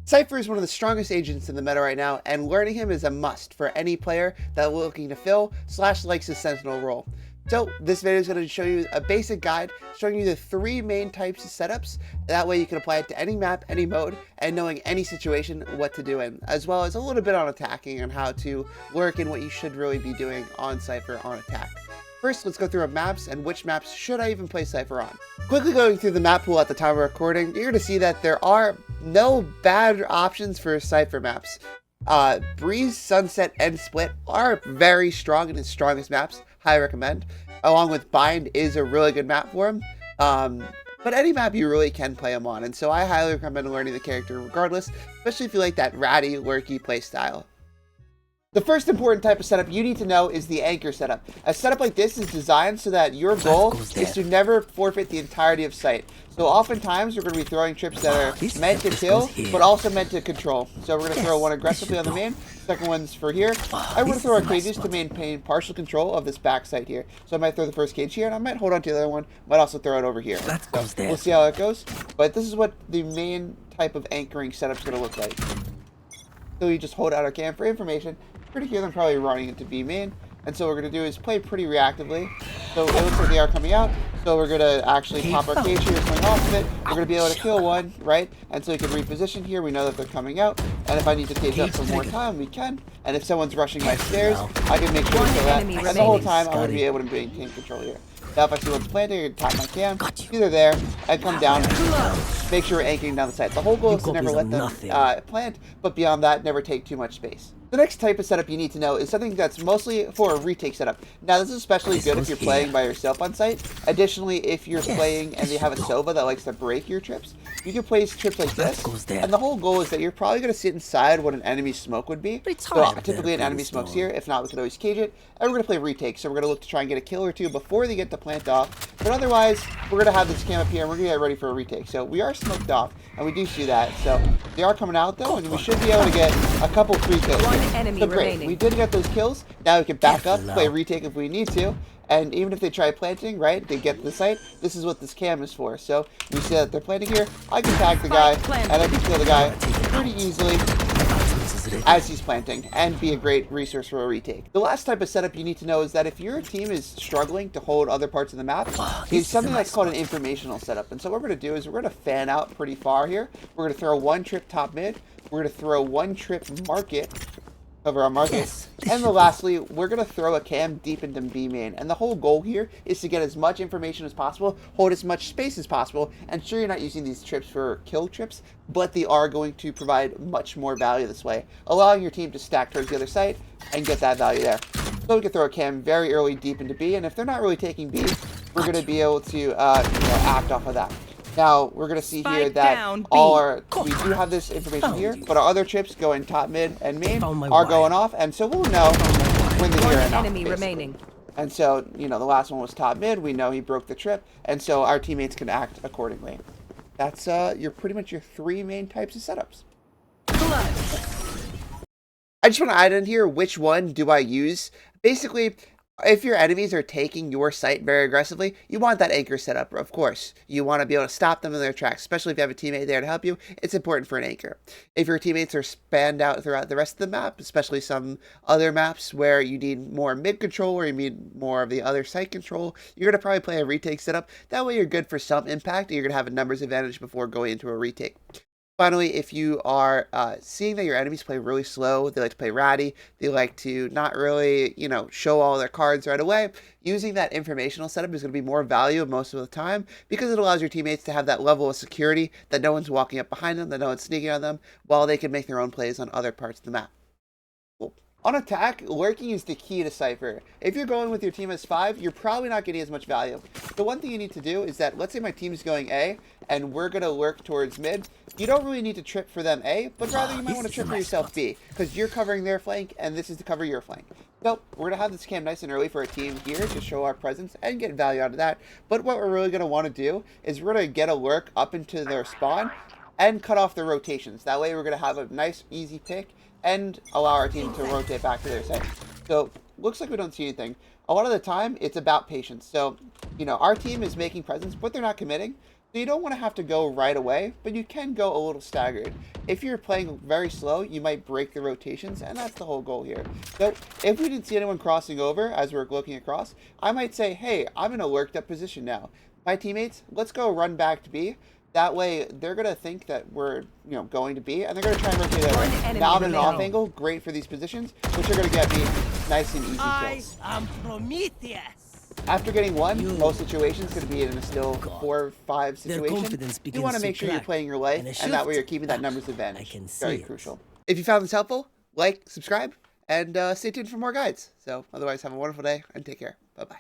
Cypher is one of the strongest agents in the meta right now, and learning him is a must for any player that is looking to fill / likes his sentinel role. So this video is going to show you a basic guide showing you the 3 main types of setups. That way you can apply it to any map, any mode, and knowing any situation what to do in, as well as a little bit on attacking and how to work in what you should really be doing on Cypher on attack. First, let's go through our maps and which maps should I even play Cypher on. Quickly going through the map pool at the time of recording, you're going to see that there are no bad options for Cypher maps. Breeze, Sunset, and Split are very strong in its strongest maps. Highly recommend. Along with Bind is a really good map for him. But any map you really can play him on, and so I highly recommend learning the character regardless, especially if you like that ratty, lurky playstyle. The first important type of setup you need to know is the anchor setup. A setup like this is designed so that your goal is to never forfeit the entirety of sight. So oftentimes we're going to be throwing trips that are meant to kill, but also meant to control. So we're going to throw one aggressively on the main, second one's for here. I'm going to throw our cages to maintain partial control of this back side here. So I might throw the first cage here, and I might hold on to the other one, might also throw it over here. So we'll see how it goes. But this is what the main type of anchoring setup is going to look like. So you just hold out our cam for information. Pretty clear them probably running into B main, and so what we're going to do is play pretty reactively. So it looks like they are coming out, so we're going to actually pop our cage here, swing off of it. We're going to be able to kill one, right? And so we can reposition here. We know that they're coming out, and if I need to cage up for more time, we can. And if someone's rushing my stairs, I can make sure to kill that. And the whole time, I'm going to be able to maintain control here. Now if I see one's planting, I can tap my cam, either there, and come down, make sure we're anchoring down the side. The whole goal is to never let them plant, but beyond that, never take too much space. The next type of setup you need to know is something that's mostly for a retake setup. Now this is especially good if you're playing by yourself on site. Additionally, if you're playing and you have a Sova that likes to break your trips, you can place trips like this, and the whole goal is that you're probably going to sit inside what an enemy smoke would be. So typically an enemy smoke's here, if not we could always cage it, and we're going to play retake, so we're going to look to try and get a kill or two before they get the plant off, but otherwise we're going to have this cam up here and we're going to get ready for a retake. So we are smoked off, and we do see that, so they are coming out though, and we should be able to get a couple free kills here. So great, we did get those kills, now we can back up, play retake if we need to. And even if they try planting, right, they get to the site, this is what this cam is for. So we see that they're planting here, I can tag the guy, and I can kill the guy pretty easily as he's planting, and be a great resource for a retake. The last type of setup you need to know is that if your team is struggling to hold other parts of the map, is something that's called an informational setup. And so what we're going to do is we're going to fan out pretty far here. We're going to throw one trip top mid, we're going to throw one trip market, cover our market, and then lastly, we're going to throw a cam deep into B main, and the whole goal here is to get as much information as possible, hold as much space as possible, and sure you're not using these trips for kill trips, but they are going to provide much more value this way, allowing your team to stack towards the other side and get that value there. So we can throw a cam very early deep into B, and if they're not really taking B, we're going to be able to act off of that. Now, we're going to see here that we do have this information here, but our other trips going top, mid, and main are going off, and so we'll know when they're here and off, and so, the last one was top mid, we know he broke the trip, and so our teammates can act accordingly. That's pretty much your 3 main types of setups. I just want to add in here, which one do I use? Basically, if your enemies are taking your site very aggressively, you want that anchor setup, of course. You want to be able to stop them in their tracks, especially if you have a teammate there to help you. It's important for an anchor. If your teammates are spanned out throughout the rest of the map, especially some other maps where you need more mid control or you need more of the other site control, you're going to probably play a retake setup. That way you're good for some impact, and you're going to have a numbers advantage before going into a retake. Finally, if you are seeing that your enemies play really slow, they like to play ratty, they like to not really, show all their cards right away, using that informational setup is going to be more value most of the time because it allows your teammates to have that level of security that no one's walking up behind them, that no one's sneaking on them, while they can make their own plays on other parts of the map. Cool. On attack, lurking is the key to Cypher. If you're going with your team as 5, you're probably not getting as much value. The one thing you need to do is that, let's say my team's going A, and we're going to lurk towards mid. You don't really need to trip for them A, but rather you might want to trip for yourself B, because you're covering their flank, and this is to cover your flank. So we're going to have this cam nice and early for a team here to show our presence and get value out of that. But what we're really going to want to do is we're going to get a lurk up into their spawn and cut off their rotations. That way we're going to have a nice, easy pick and allow our team to rotate back to their side. So looks like we don't see anything. A lot of the time, it's about patience. So, our team is making presence, but they're not committing. So you don't want to have to go right away, but you can go a little staggered. If you're playing very slow, you might break the rotations, and that's the whole goal here. So if we didn't see anyone crossing over as we're looking across, I might say, hey, I'm in a lurked up position now. My teammates, let's go run back to B. That way, they're going to think that we're, going to B, and they're going to try and rotate over. Now I'm in an off angle, great for these positions, which are going to get me nice and easy kills. I am Prometheus. After getting one, most situations going to be in a still 4-5 situation. You want to make sure you're playing your life, and that way you're keeping that numbers advantage. Very crucial. If you found this helpful, like, subscribe, and stay tuned for more guides. So otherwise, have a wonderful day, and take care. Bye-bye.